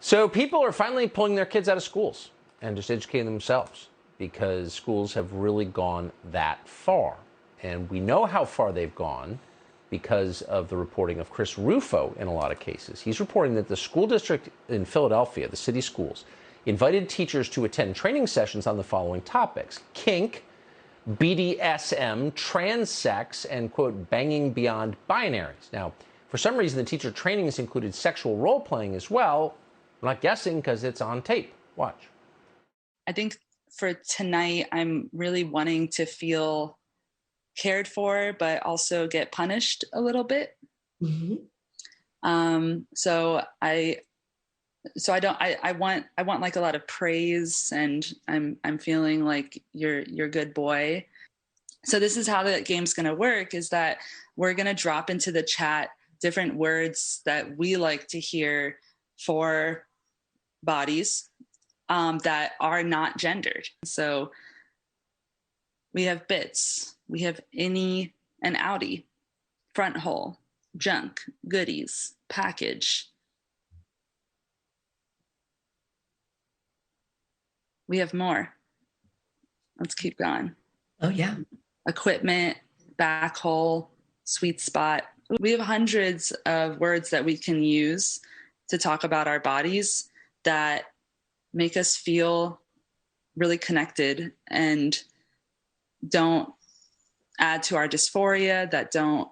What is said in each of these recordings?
So people are finally pulling their kids out of schools and just educating themselves because schools have really gone that far. And we know how far they've gone because of the reporting of Chris Rufo in a lot of cases. He's reporting that the school district in Philadelphia, the city schools, invited teachers to attend training sessions on the following topics: kink, BDSM, trans sex, and, quote, banging beyond binaries. Now, for some reason, the teacher trainings included sexual role-playing as well. I'm not guessing because it's on tape. Watch. I think for tonight, I'm really wanting to feel cared for, but also get punished a little bit. Mm-hmm. So I want like a lot of praise, and I'm feeling like you're a good boy. So this is how the game's going to work, is that we're going to drop into the chat different words that we like to hear for bodies that are not gendered. So we have bits, we have innie and outie, front hole, junk, goodies, package. We have more. Let's keep going. Oh, yeah. Equipment, back hole, sweet spot. We have hundreds of words that we can use to talk about our bodies that make us feel really connected and don't add to our dysphoria, that don't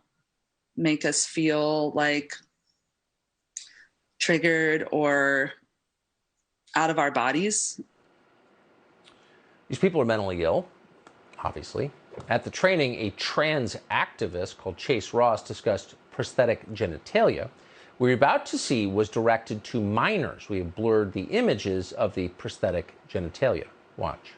make us feel like triggered or out of our bodies. These people are mentally ill, obviously. At the training, a trans activist called Chase Ross discussed prosthetic genitalia. What we're about to see was directed to minors. We have blurred the images of the prosthetic genitalia. Watch.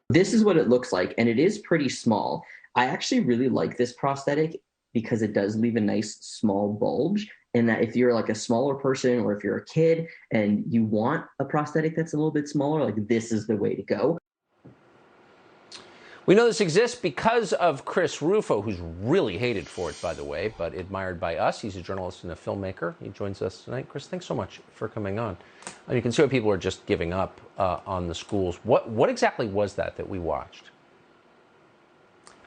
This is what it looks like, and it is pretty small. I actually really like this prosthetic because it does leave a nice small bulge, and that if you're like a smaller person or if you're a kid and you want a prosthetic that's a little bit smaller, like this is the way to go. We know this exists because of Chris Rufo, who's really hated for it, by the way, but admired by us. He's a journalist and a filmmaker. He joins us tonight. Chris, thanks so much for coming on. You can see why people are just giving up on the schools. What exactly was that we watched?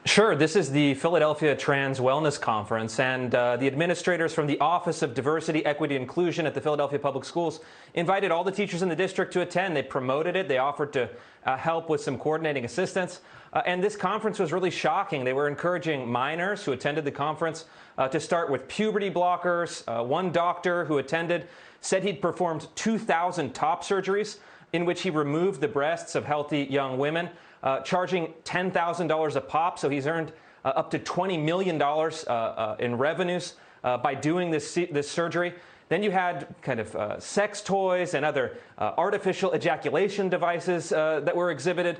Sure. This is the Philadelphia Trans Wellness Conference, and the administrators from the Office of Diversity, Equity, and Inclusion at the Philadelphia Public Schools invited all the teachers in the district to attend. They promoted it. They offered to help with some coordinating assistance. And this conference was really shocking. They were encouraging minors who attended the conference to start with puberty blockers. One doctor who attended said he'd performed 2,000 top surgeries in which he removed the breasts of healthy young women, charging $10,000 a pop. So he's earned up to $20 million in revenues by doing this surgery. Then you had kind of sex toys and other artificial ejaculation devices that were exhibited.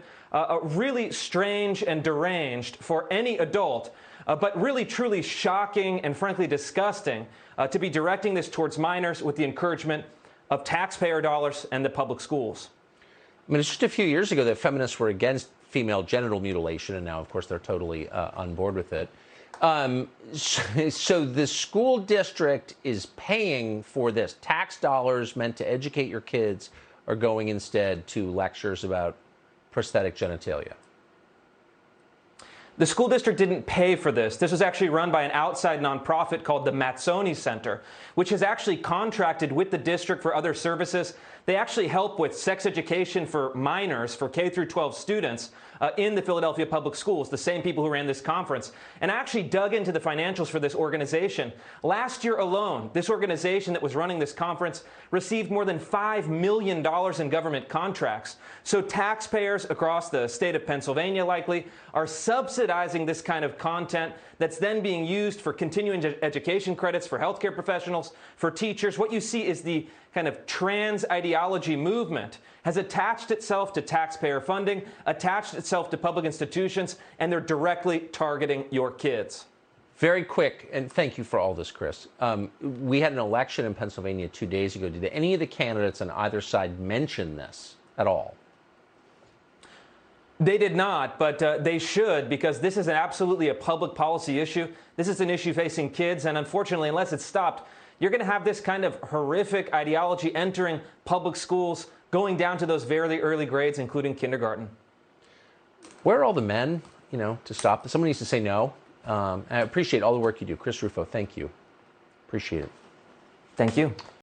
Really strange and deranged for any adult, but really truly shocking and frankly disgusting to be directing this towards minors with the encouragement of taxpayer dollars and the public schools. I mean, it's just a few years ago that feminists were against female genital mutilation, and now, of course, they're totally on board with it. So the school district is paying for this. Tax dollars meant to educate your kids are going instead to lectures about prosthetic genitalia. The school district didn't pay for this. This was actually run by an outside nonprofit called the Mazzoni Center, which has actually contracted with the district for other services. They actually help with sex education for minors, for K through 12 students in the Philadelphia Public Schools, the same people who ran this conference. And I actually dug into the financials for this organization. Last year alone, this organization that was running this conference received more than $5 million in government contracts. So taxpayers across the state of Pennsylvania likely are subsidizing this kind of content that's then being used for continuing education credits for healthcare professionals, for teachers. What you see is the kind of trans ideology movement has attached itself to taxpayer funding, attached itself to public institutions, and they're directly targeting your kids. Very quick, and thank you for all this, Chris. We had an election in Pennsylvania 2 days ago. Did any of the candidates on either side mention this at all? They did not, but they should, because this is absolutely a public policy issue. This is an issue facing kids, and unfortunately, unless it's stopped, you're going to have this kind of horrific ideology entering public schools, going down to those very early grades, including kindergarten. Where are all the men, to stop this? Someone needs to say no. I appreciate all the work you do. Chris Rufo, thank you. Appreciate it. Thank you.